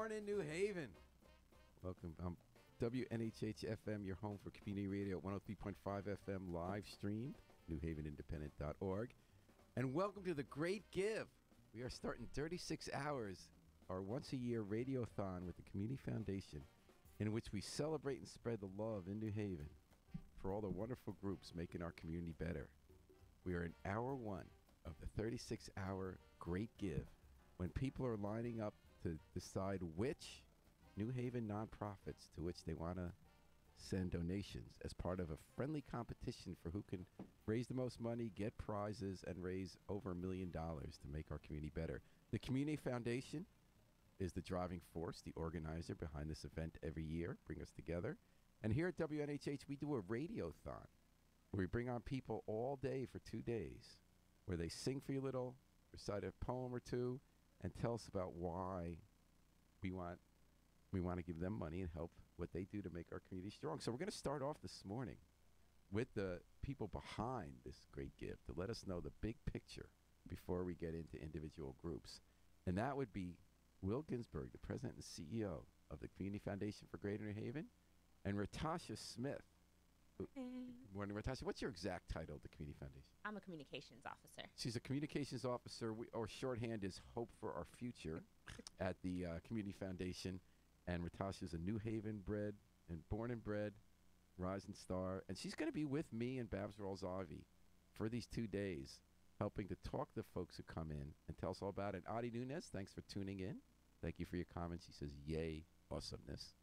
morning, New Haven. Welcome. WNHH FM, your home for community radio at 103.5 FM, live streamed, newhavenindependent.org. And welcome to The Great Give. We are starting 36 hours, our once-a-year radiothon with the Community Foundation, in which we celebrate and spread the love in New Haven for all the wonderful groups making our community better. We are in hour one of the 36-hour Great Give, when people are lining up to decide which New Haven nonprofits to which they want to send donations as part of a friendly competition for who can raise the most money, get prizes, and raise over $1 million to make our community better. The Community Foundation is the driving force, the organizer behind this event every year, bring us together. And here at WNHH, we do a radiothon where we bring on people all day for 2 days, where they sing for you a little, recite a poem or two, and tell us about why we want to give them money and help what they do to make our community strong. So we're going to start off this morning with the people behind this great gift to let us know the big picture before we get into individual groups. And that would be Will Ginsberg, the president and CEO of the Community Foundation for Greater New Haven, and Ratasha Smith. Hey. Good morning, Ratasha. What's your exact title at the Community Foundation? I'm a communications officer. She's a communications officer. Our shorthand is Hope for Our Future at the Community Foundation. And Ratasha's a New Haven bred and born and bred rising star. And she's going to be with me and Babs Rolzavi for these 2 days, helping to talk to folks who come in and tell us all about it. Adi Nunes, thanks for tuning in. Thank you for your comments. She says, yay, awesomeness.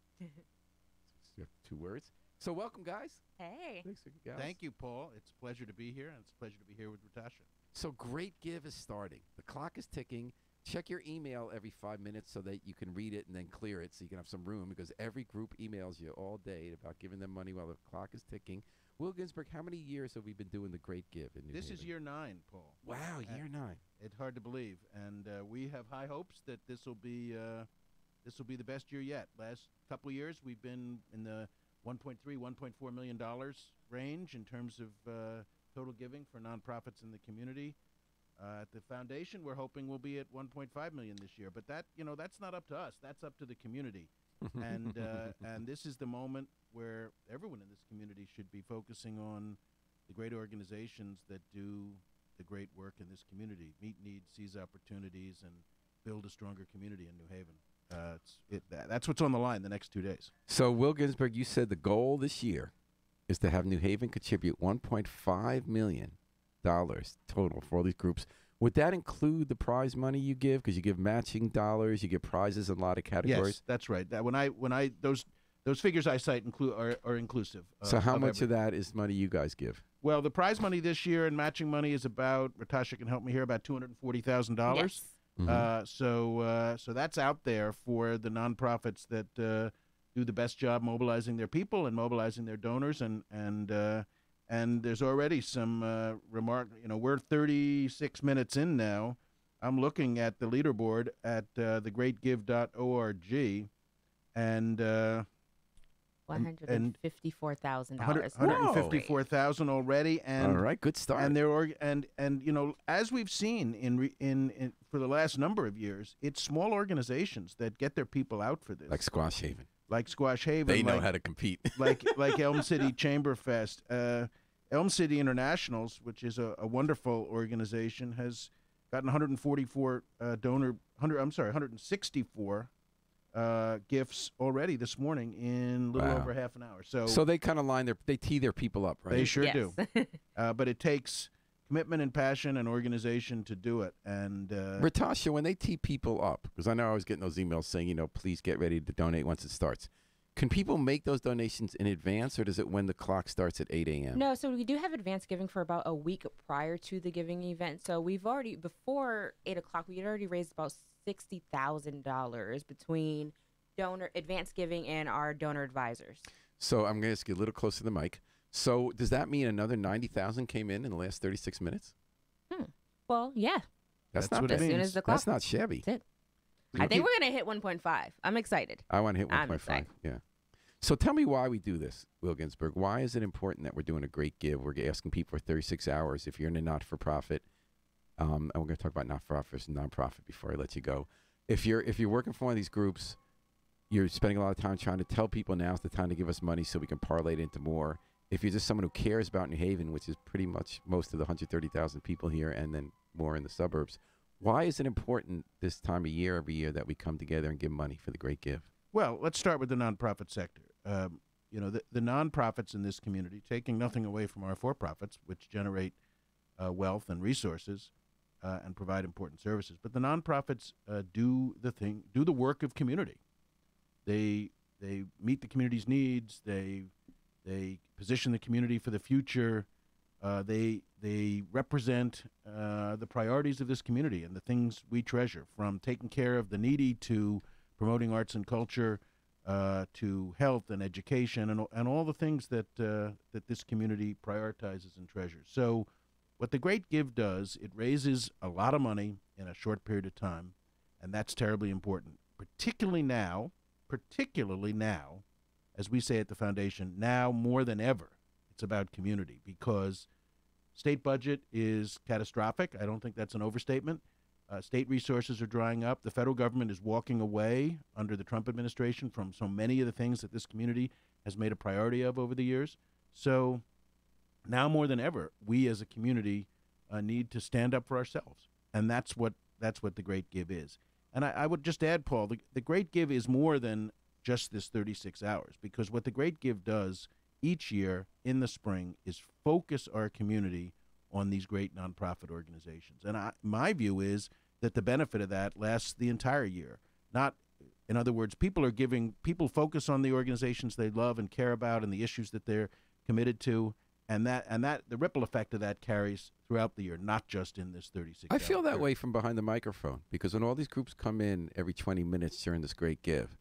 2 words. So welcome, guys. Hey. Thanks, guys. Thank you, Paul. It's a pleasure to be here, and it's a pleasure to be here with Ratasha. So Great Give is starting. The clock is ticking. Check your email every 5 minutes so that you can read it and then clear it so you can have some room, because every group emails you all day about giving them money while the clock is ticking. Will Ginsberg, how many years have we been doing the Great Give in New Haven? This is year 9, Paul. Wow, year 9. It's hard to believe, and we have high hopes that this will be the best year yet. Last couple of years, we've been in the $1.3, $1.4 million range in terms of total giving for nonprofits in the community. At the foundation, we're hoping we'll be at 1.5 million this year, but that's not up to us. That's up to the community, and this is the moment where everyone in this community should be focusing on the great organizations that do the great work in this community, meet needs, seize opportunities, and build a stronger community in New Haven. That's what's on the line the next 2 days. So, Will Ginsberg, you said the goal this year is to have New Haven contribute $1.5 million total for all these groups. Would that include the prize money you give? Because you give matching dollars, you give prizes in a lot of categories. Yes, that's right. That when I those figures I cite are inclusive. So how much of that is money you guys give? Well, the prize money this year and matching money is about, Ratasha can help me here, about $240,000. Yes. So that's out there for the nonprofits that do the best job mobilizing their people and mobilizing their donors, and there's already some remark. We're 36 minutes in now. I'm looking at the leaderboard at thegreatgive.org, and $154,000. $154,000 already, and all right, good start. And as we've seen in for the last number of years, it's small organizations that get their people out for this, like Squash Haven. They know how to compete. like Elm City Chamberfest. Elm City Internationals, which is a wonderful organization, has gotten 164 gifts already this morning in a little over half an hour. So they kind of they tee their people up, right? They sure Yes. do. But it takes commitment and passion and organization to do it. And Ratasha, when they tee people up, because I know I was getting those emails saying, please get ready to donate once it starts. Can people make those donations in advance, or does it when the clock starts at 8 a.m.? No, so we do have advance giving for about a week prior to the giving event. So we've already, before 8 o'clock, we had already raised about $60,000 between advance giving and our donor advisors. So I'm going to ask you a little closer to the mic. So does that mean another 90,000 came in the last 36 minutes? Well, yeah. That's what not it As bad. means. soon as the clock. That's not shabby. That's it. I think we're going to hit 1.5. I'm excited. I want to hit I'm 1.5. excited. Yeah. So tell me why we do this, Will Ginsberg. Why is it important that we're doing a great give? We're asking people for 36 hours. If you're in a not-for-profit, and we're going to talk about not-for-profit and nonprofit before I let you go. If you're working for one of these groups, you're spending a lot of time trying to tell people now's the time to give us money so we can parlay it into more. If you're just someone who cares about New Haven, which is pretty much most of the 130,000 people here and then more in the suburbs, why is it important this time of year, every year, that we come together and give money for the Great Give? Well, let's start with the nonprofit sector. The nonprofits in this community, taking nothing away from our for-profits, which generate wealth and resources and provide important services, but the nonprofits do the work of community. They meet the community's needs. They position the community for the future. They represent the priorities of this community and the things we treasure, from taking care of the needy to promoting arts and culture, to health and education, and all the things that this community prioritizes and treasures. So what the Great Give does, it raises a lot of money in a short period of time, and that's terribly important, particularly now, as we say at the foundation, now more than ever. It's about community, because state budget is catastrophic. I don't think that's an overstatement. State resources are drying up. The federal government is walking away under the Trump administration from so many of the things that this community has made a priority of over the years. So now more than ever, we as a community need to stand up for ourselves, and that's what the Great Give is. And I would just add, Paul, the Great Give is more than just this 36 hours, because what the Great Give does each year in the spring is focus our community on these great nonprofit organizations. And my view is that the benefit of that lasts the entire year. Not, in other words, people focus on the organizations they love and care about and the issues that they're committed to, and that the ripple effect of that carries throughout the year, not just in this 36 I feel that way from behind the microphone, because when all these groups come in every 20 minutes during this Great Give,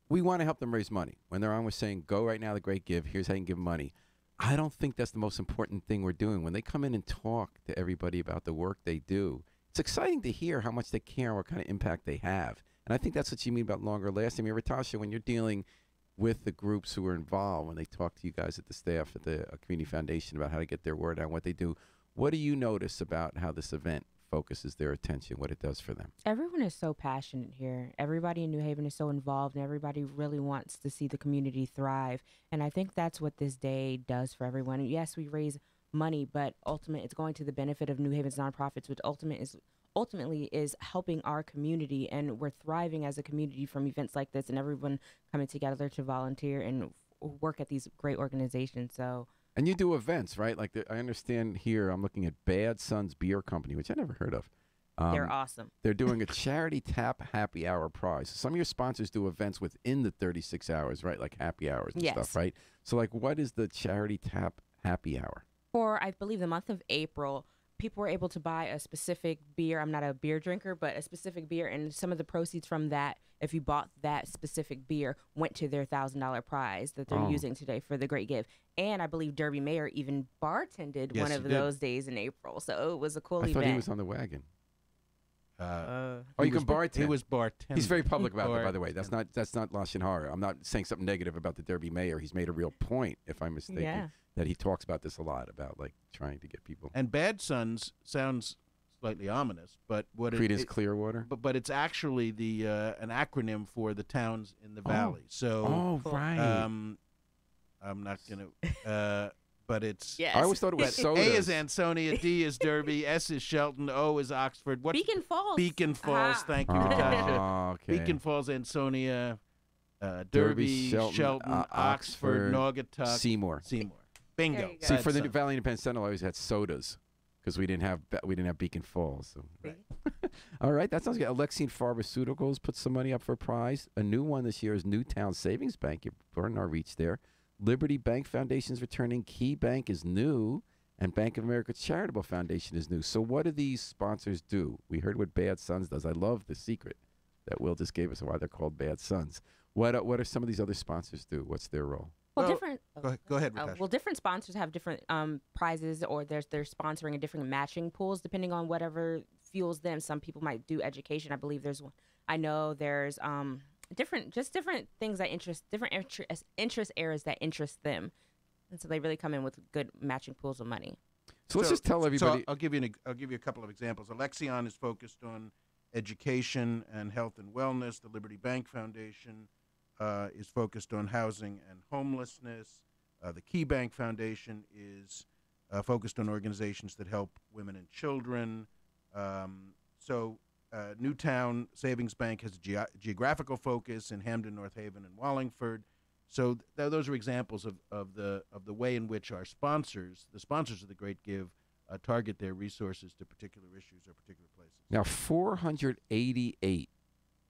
we want to help them raise money. When they're on, we're saying, go right now, the Great Give. Here's how you can give money. I don't think that's the most important thing we're doing. When they come in and talk to everybody about the work they do, it's exciting to hear how much they care, what kind of impact they have. And I think that's what you mean about longer lasting. I mean, Ratasha, when you're dealing with the groups who are involved, when they talk to you guys at the staff at the Community Foundation about how to get their word out, what they do, what do you notice about how this event focuses their attention, what it does for them? Everyone is so passionate here. Everybody in New Haven is so involved, and everybody really wants to see the community thrive. And I think that's what this day does for everyone. Yes, we raise money, but ultimately it's going to the benefit of New Haven's nonprofits, which ultimately is helping our community, and we're thriving as a community from events like this and everyone coming together to volunteer and work at these great organizations. So. And you do events, right? Like I understand here, I'm looking at Bad Sons Beer Company, which I never heard of. They're awesome. They're doing a charity tap happy hour prize. So some of your sponsors do events within the 36 hours, right? Like happy hours and stuff, right? So like, what is the charity tap happy hour? For, I believe, the month of April, people were able to buy a specific beer. I'm not a beer drinker, but a specific beer, and some of the proceeds from that, if you bought that specific beer, went to their $1,000 prize that they're using today for the Great Give. And I believe Derby Mayer even bartended one of those days in April. So it was a cool event. I thought he was on the wagon. You can bartend. He was bartending. He's very public about that, by the way. That's not Lashon Hara. I'm not saying something negative about the Derby Mayer. He's made a real point, if I'm mistaken, that he talks about this a lot, about like trying to get people. And Bad Sons sounds slightly ominous, but what Creedence Clearwater. But it's actually an acronym for the towns in the valley. So right. I'm not gonna. But it's. Yes. I always thought it was sodas. A is Ansonia, D is Derby, S is Shelton, O is Oxford. Beacon Falls. Beacon Falls. Thank you, Natasha. Okay. Beacon Falls, Ansonia, Derby, Shelton, Oxford, Naugatuck, Seymour. Bingo. See, for the Valley Independent Sentinel, I always had sodas because we didn't have Beacon Falls. So. Right. All right, that sounds good. Alexian Pharmaceuticals put some money up for a prize. A new one this year is Newtown Savings Bank. You're burning our reach there. Liberty Bank Foundation is returning. Key Bank is new. And Bank of America Charitable Foundation is new. So what do these sponsors do? We heard what Bad Sons does. I love the secret that Will just gave us, why they're called Bad Sons. What are some of these other sponsors do? What's their role? Well, different. Go ahead, Natasha. Well, different sponsors have different prizes, or they're sponsoring a different matching pools depending on whatever fuels them. Some people might do education. I believe there's one. I know there's different things that interest areas that interest them, and so they really come in with good matching pools of money. So let's just tell everybody. So I'll give you a couple of examples. Alexion is focused on education and health and wellness. The Liberty Bank Foundation is focused on housing and homelessness. The Key Bank Foundation is focused on organizations that help women and children. Newtown Savings Bank has a geographical focus in Hamden, North Haven, and Wallingford. So those are examples of the way in which our sponsors, the sponsors of the Great Give, target their resources to particular issues or particular places. Now, 488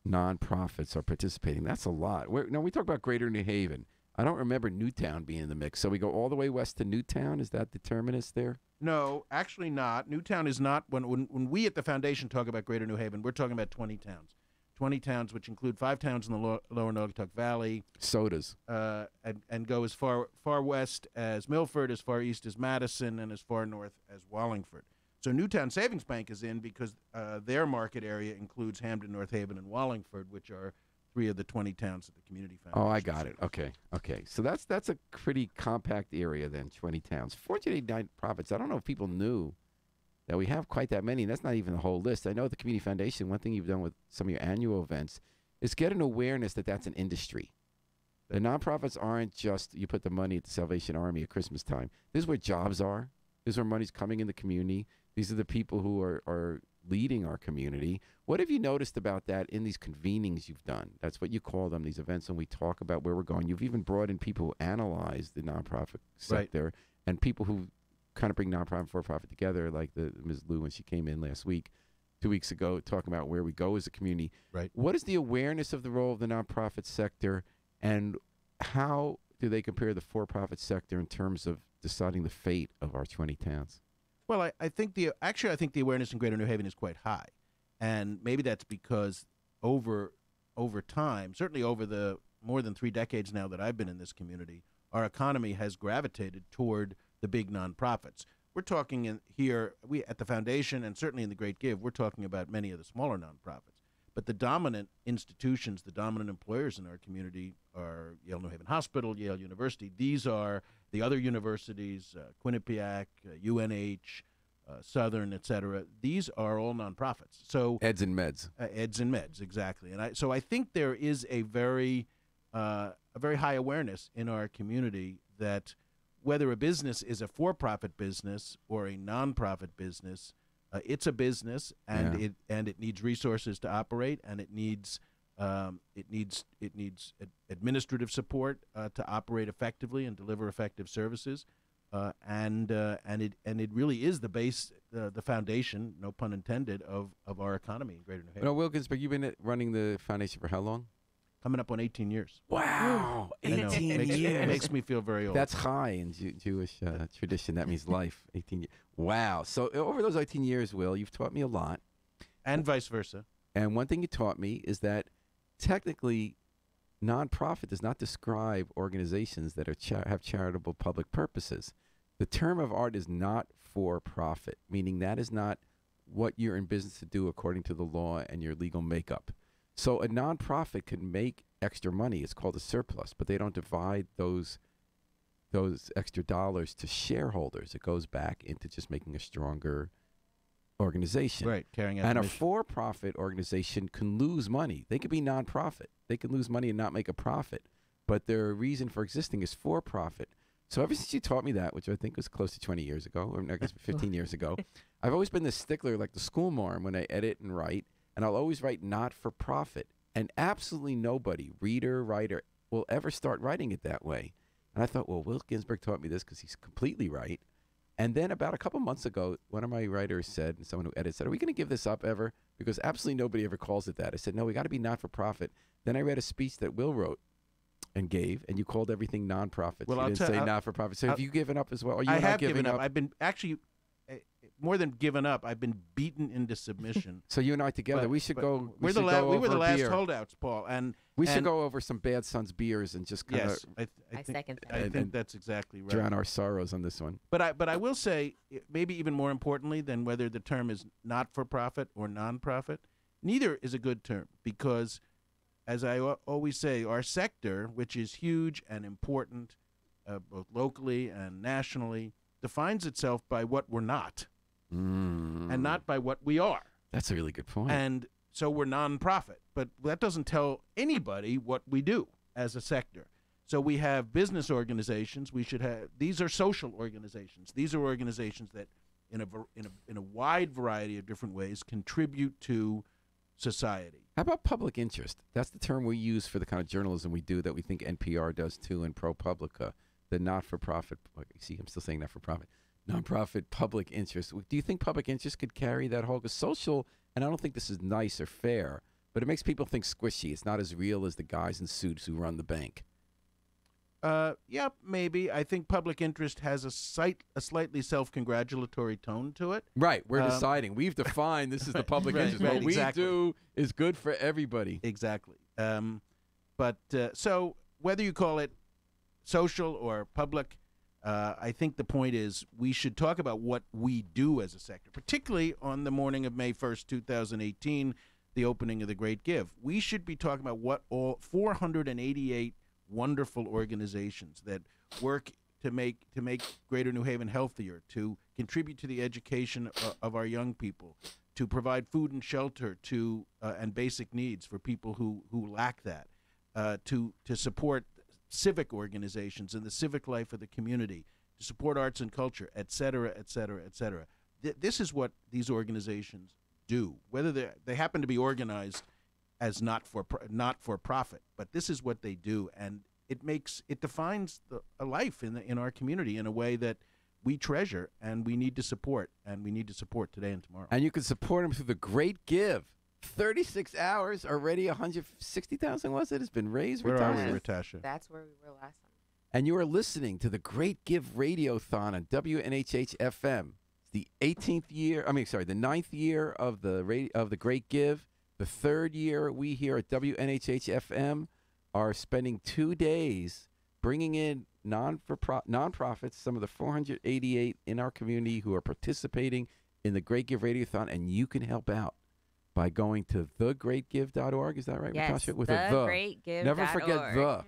nonprofits are participating. That's a lot. Now, we talk about Greater New Haven. I don't remember Newtown being in the mix. So we go all the way west to Newtown? Is that the terminus there? No, actually not. Newtown is not. When we at the foundation talk about Greater New Haven, we're talking about 20 towns. 20 towns, which include 5 towns in the lower Naugatuck Valley. Sodas. And go as far west as Milford, as far east as Madison, and as far north as Wallingford. So Newtown Savings Bank is in because their market area includes Hamden, North Haven, and Wallingford, which are 3 of the 20 towns that the community foundation. Oh, I got it. Okay. So that's a pretty compact area then, 20 towns. 489 profits. I don't know if people knew that we have quite that many. And that's not even the whole list. I know the Community Foundation, one thing you've done with some of your annual events is get an awareness that that's an industry. The nonprofits aren't just you put the money at the Salvation Army at Christmas time. This is where jobs are. This is where money's coming in the community. These are the people who are leading our community. What have you noticed about that in these convenings you've done? That's what you call them, these events, and we talk about where we're going. You've even brought in people who analyze the nonprofit sector and people who kind of bring nonprofit and for-profit together, like the Ms. Lou when she came in last week, 2 weeks ago, talking about where we go as a community. Right. What is the awareness of the role of the nonprofit sector, and how do they compare the for-profit sector in terms of deciding the fate of our 20 towns? Well, I think the awareness in Greater New Haven is quite high, and maybe that's because over time, certainly over the more than 3 decades now that I've been in this community, our economy has gravitated toward the big nonprofits. We're talking we at the foundation and certainly in the Great Give, we're talking about many of the smaller nonprofits. But the dominant institutions, the dominant employers in our community are Yale New Haven Hospital, Yale University. These are the other universities, Quinnipiac, UNH, Southern, et cetera. These are all nonprofits. So Eds and Meds. Eds and Meds, exactly. And I think there is a very high awareness in our community that whether a business is a for-profit business or a nonprofit business, it's a business, and it needs resources to operate, and it needs administrative support to operate effectively and deliver effective services, and it really is the base, the foundation, no pun intended, of our economy in Greater New Haven. Now, Will Ginsberg, you've been running the foundation for how long? Coming up on 18 years. Wow, 18 years. Makes me feel very old. That's high in Jewish tradition. That means life. 18 years. Wow. So over those 18 years, Will, you've taught me a lot. And vice versa. And one thing you taught me is that technically nonprofit does not describe organizations that are have charitable public purposes. The term of art is not for profit, meaning that is not what you're in business to do according to the law and your legal makeup. So a nonprofit can make extra money. It's called a surplus, but they don't divide those extra dollars to shareholders. It goes back into just making a stronger organization. Right, carrying out and the a mission. for-profit organization can lose money. They could be nonprofit. They can lose money and not make a profit, but their reason for existing is for-profit. So ever since you taught me that, which I think was close to 20 years ago, or I guess 15 years ago, I've always been the stickler, like the school marm, when I edit and write, and I'll always write not for profit. And absolutely nobody, reader, writer, will ever start writing it that way. And I thought, well, Will Ginsberg taught me this because he's completely right. And then about a couple months ago, one of my writers said, and someone who edits said, are we going to give this up ever? Because absolutely nobody ever calls it that. I said, no, we got to be not for profit. Then I read a speech that Will wrote and gave, and you called everything nonprofit. Well, you I'll didn't say I'll- not for profit. So have you given up as well? Or you I and have given up? I've been actually more than given up. I've been beaten into submission. So you and I together, But- we should but go. We should go were the over last beer. holdouts, Paul, and We should and- go over some Bad Sons beers and just kind of Yes, I I think, second that. I And- think and that's exactly right. drown our sorrows on this one. But I will say, maybe even more importantly than whether the term is not for profit or nonprofit, neither is a good term because, as I always say, our sector, which is huge and important, both locally and nationally, defines itself by what we're not and not by what we are. That's a really good point. And so we're nonprofit, but that doesn't tell anybody what we do. as a sector. So we have business organizations. These are social organizations. These are organizations that, in a wide variety of different ways, contribute to society. How about public interest? That's the term we use for the kind of journalism we do that we think NPR does too, and ProPublica, the not-for-profit. See, I'm still saying not-for-profit. Nonprofit public interest. Do you think public interest could carry that whole? Because social, and I don't think this is nice or fair, but it makes people think squishy. It's not as real as the guys in suits who run the bank. Yeah, maybe. I think public interest has a slightly self-congratulatory tone to it. Right. We're deciding. We've defined this is the public interest. What exactly. we do is good for everybody. Exactly. So whether you call it social or public, I think the point is we should talk about what we do as a sector, particularly on the morning of May 1st, 2018, the opening of the Great Give. We should be talking about what all 488 wonderful organizations that work to make Greater New Haven healthier, to contribute to the education of our young people, to provide food and shelter and basic needs for people who lack that, to support civic organizations and the civic life of the community, to support arts and culture, et cetera, et cetera, et cetera. This is what these organizations do, whether they happen to be organized as not for profit, but this is what they do, and it defines a life in our community in a way that we treasure and we need to support today and tomorrow. And you can support them through the Great Give. 36 hours already, 160,000 was it? It's been raised. Where are we, Ratasha? That's where we were last time. And you are listening to the Great Give Radiothon on WNHH FM. It's the 9th year of the Great Give. The 3rd year we here at WNHH FM are spending 2 days bringing in nonprofits, some of the 488 in our community who are participating in the Great Give Radiothon, and you can help out by going to thegreatgive.org. Is that right, Yes, Natasha? With a the. Greatgive.org. Never forget the.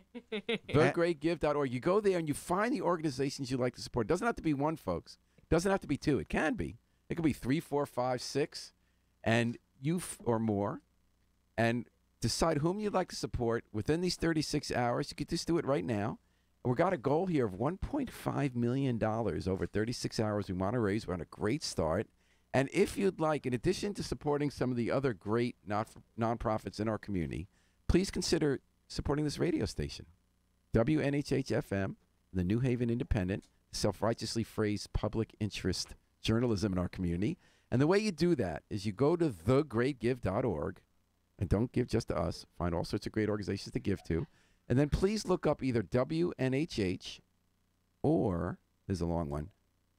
Thegreatgive.org. You go there and you find the organizations you like to support. It doesn't have to be one, folks. It doesn't have to be two. It can be. It could be 3, 4, 5, 6, and or more, and decide whom you'd like to support within these 36 hours. You could just do it right now. We've got a goal here of $1.5 million over 36 hours we want to raise. We're on a great start. And if you'd like, in addition to supporting some of the other great nonprofits in our community, please consider supporting this radio station. WNHH-FM, the New Haven Independent, self-righteously phrased public interest journalism in our community. And the way you do that is you go to thegreatgive.org, and don't give just to us. Find all sorts of great organizations to give to. And then please look up either WNHH or, there's a long one,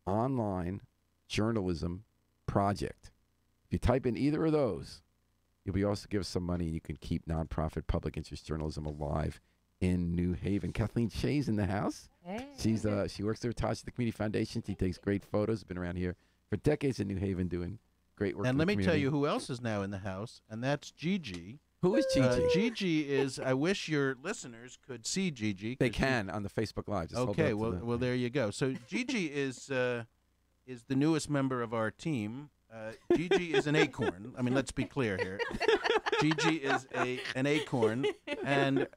Online Journalism Project. If you type in either of those, you'll be also give us some money, and you can keep nonprofit public interest journalism alive in New Haven. Kathleen Shea's in the house. Hey. She works there at Taj at the Community Foundation. She takes great photos. Been around here for decades in New Haven doing great work. And let me community. tell you who else is now in the house, and that's Gigi. Who is Gigi? Gigi is. I wish your listeners could see Gigi. They can on the Facebook Live. Just okay. hold it up Well, there you go. So Gigi is the newest member of our team. Gigi is an acorn. I mean, let's be clear here. Gigi is an acorn, and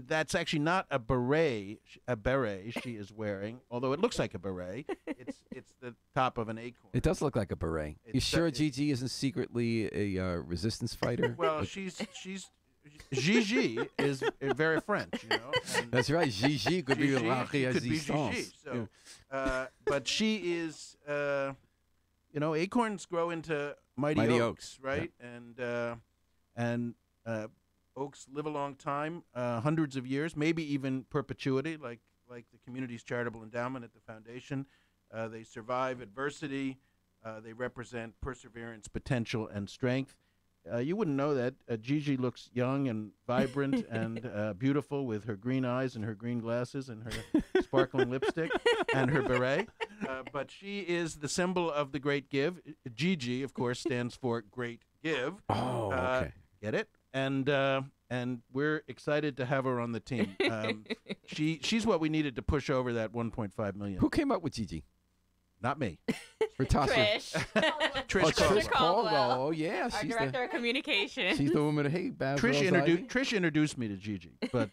that's actually not a beret. A beret she is wearing, although it looks like a beret. It's the top of an acorn. It does look like a beret. You sure Gigi isn't secretly a resistance fighter? Well, Gigi is very French, you know. That's right. Gigi could be la Gigi. résistance. So, but she is. Acorns grow into mighty oaks, right? Yeah. And oaks live a long time, hundreds of years, maybe even perpetuity, like the community's charitable endowment at the foundation. They survive adversity. They represent perseverance, potential, and strength. You wouldn't know that. Gigi looks young and vibrant and beautiful with her green eyes and her green glasses and her sparkling lipstick and her beret. But she is the symbol of the Great Give. Gigi, of course, stands for Great Give. Oh, okay. Get it? And we're excited to have her on the team. She's what we needed to push over that $1.5 million. Who came up with Gigi? Not me. Ratasha. Trish. Trish Oh, Caldwell. Trish Caldwell. Oh, yeah. Our director of communications. She's the woman. Hey, Babs. Trish introduced me to Gigi, but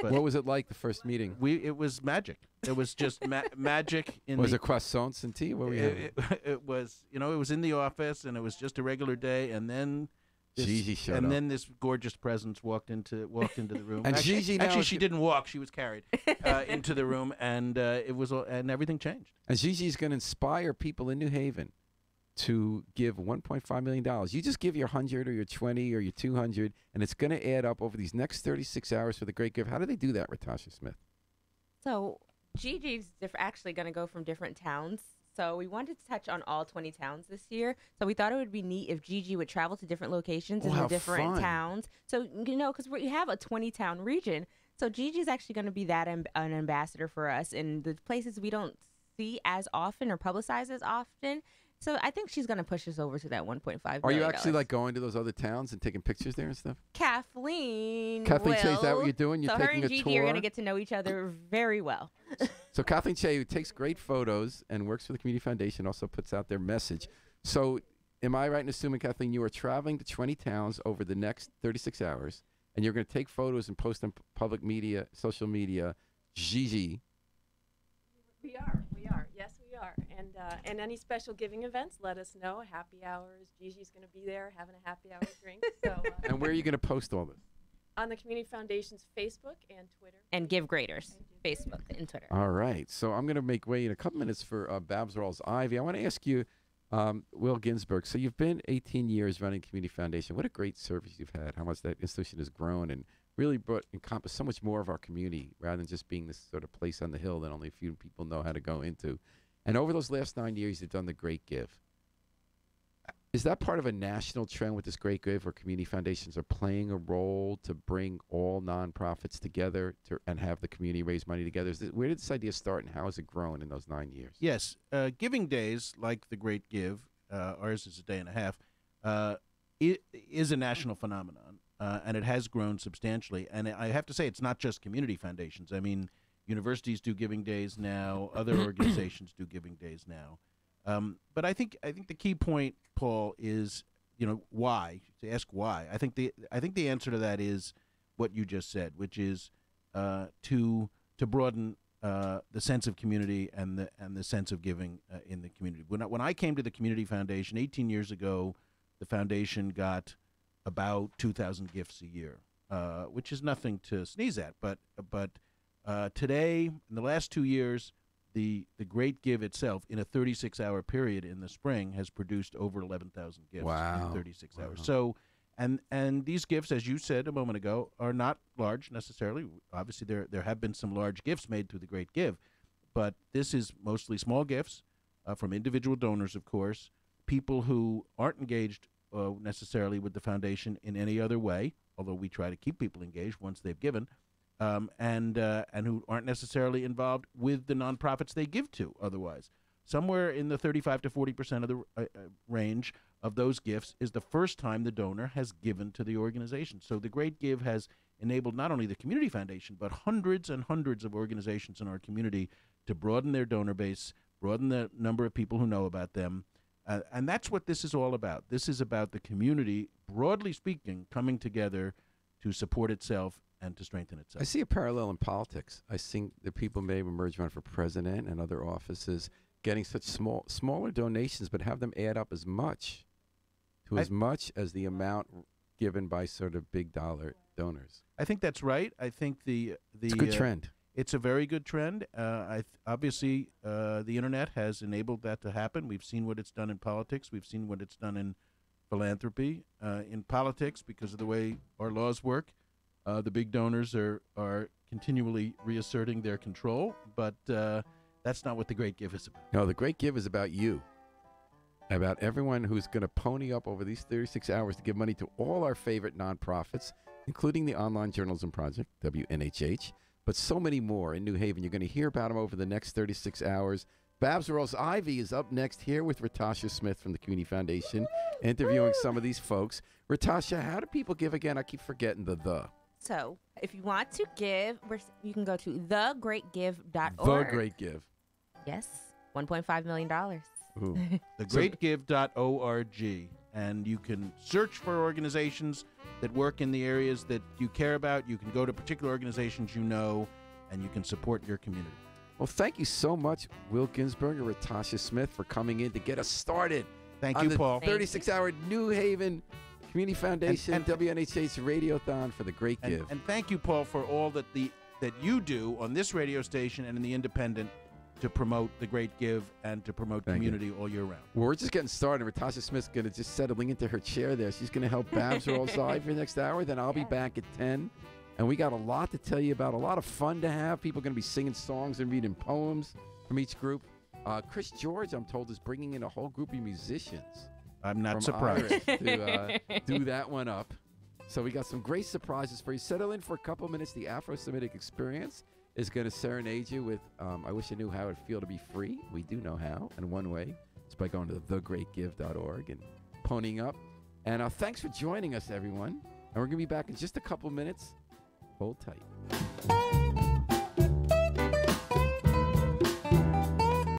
What was it like the first meeting? it was magic. It was just magic. Was it croissants and tea? What were you having? It was, it was in the office, and it was just a regular day, and then Gigi showed up. and then this gorgeous presence walked into the room. And Gigi now actually, is she didn't walk; she was carried into the room, and and everything changed. And Gigi's going to inspire people in New Haven to give $1.5 million. You just give your 100 or your 20 or your 200, and it's going to add up over these next 36 hours for the great gift. How do they do that, Ratasha Smith? So Gigi's actually going to go from different towns. So we wanted to touch on all 20 towns this year. So we thought it would be neat if Gigi would travel to different locations in how the different fun. towns. So, because we have a 20-town region. So Gigi's actually going to be that an ambassador for us in the places we don't see as often or publicize as often. So I think she's going to push us over to that $1.5 million. Are you actually like going to those other towns and taking pictures there and stuff? Kathleen Kathleen Che, is that what will. you're doing? You're So her taking and a Gigi tour? are going to get to know each other very well. So Kathleen Che, who takes great photos and works for the Community Foundation, also puts out their message. So am I right in assuming, Kathleen, you are traveling to 20 towns over the next 36 hours, and you're going to take photos and post on public media, social media, Gigi? We are. Yes, we are. And any special giving events, let us know. Happy hours. Gigi's going to be there having a happy hour drink. So And where are you going to post all this? on the Community Foundation's Facebook and Twitter. And Give Graders, Facebook and Twitter. All right. So I'm going to make way in a couple minutes for Babs Rawls-Ivy. I want to ask you, Will Ginsberg, so you've been 18 years running Community Foundation. What a great service you've had, how much that institution has grown and really encompassed so much more of our community rather than just being this sort of place on the hill that only a few people know how to go into. And over those last 9 years, you've done the Great Give. Is that part of a national trend with this Great Give where community foundations are playing a role to bring all nonprofits together and have the community raise money together? Where did this idea start and how has it grown in those 9 years? Yes, giving days like the Great Give, ours is a day and a half, it is a national phenomenon, and it has grown substantially. And I have to say, it's not just community foundations. I mean, universities do giving days now. Other organizations do giving days now. But I think the key point, Paul, is why, to ask why. I think the answer to that is what you just said, which is to broaden the sense of community and the sense of giving in the community. When I came to the Community Foundation 18 years ago, the foundation got about 2,000 gifts a year, which is nothing to sneeze at. But today, in the last 2 years, the Great Give itself, in a 36-hour period in the spring, has produced over 11,000 gifts in 36 hours. So, and these gifts, as you said a moment ago, are not large necessarily. Obviously, there have been some large gifts made through the Great Give, but this is mostly small gifts from individual donors, of course, people who aren't engaged necessarily with the foundation in any other way, although we try to keep people engaged once they've given. And who aren't necessarily involved with the nonprofits they give to otherwise. Somewhere in the 35 to 40% of the range of those gifts is the first time the donor has given to the organization. So the Great Give has enabled not only the Community Foundation, but hundreds and hundreds of organizations in our community to broaden their donor base, broaden the number of people who know about them. And that's what this is all about. This is about the community, broadly speaking, coming together to support itself and to strengthen itself. I see a parallel in politics. I think that people may emerge run for president and other offices getting such smaller donations, but have them add up as much as the amount given by sort of big dollar donors. I think that's right. I think it's a good trend. It's a very good trend. Obviously, the internet has enabled that to happen. We've seen what it's done in politics. We've seen what it's done in philanthropy. In politics, because of the way our laws work, the big donors are continually reasserting their control, but that's not what the Great Give is about. No, the Great Give is about you, about everyone who's going to pony up over these 36 hours to give money to all our favorite nonprofits, including the Online Journalism Project, WNHH, but so many more in New Haven. You're going to hear about them over the next 36 hours. Babs Rawls-Ivy is up next here with Ratasha Smith from the Community Foundation, interviewing some of these folks. Ratasha, how do people give again? I keep forgetting the. So if you want to give, you can go to thegreatgive.org. The Great Give. Yes. $1.5 million. Ooh. thegreatgive.org, and you can search for organizations that work in the areas that you care about. You can go to particular organizations you know, and you can support your community. Well, thank you so much, Will Ginsberg and Ratasha Smith, for coming in to get us started. Thank on you, the Paul. 36-hour New Haven Community Foundation And- WNHH Radiothon for the Great Give. And thank you, Paul, for all that you do on this radio station and in the Independent to promote the Great Give and to promote Thank you. community all year round. Well, we're just getting started. Ratasha Smith's going to just settling into her chair there. She's going to help Babs roll aside for the next hour. Then I'll be Yes. back at 10. And we got a lot to tell you about, a lot of fun to have. People are going to be singing songs and reading poems from each group. Chris George, I'm told, is bringing in a whole group of musicians. I'm not from surprised. Iris to do that one up. So we got some great surprises for you. Settle in for a couple minutes. The Afro-Semitic Experience is going to serenade you with I Wish I Knew How It'd Feel to Be Free. We do know how, and one way is by going to thegreatgive.org and ponying up. And thanks for joining us, everyone. And we're going to be back in just a couple minutes. Hold tight.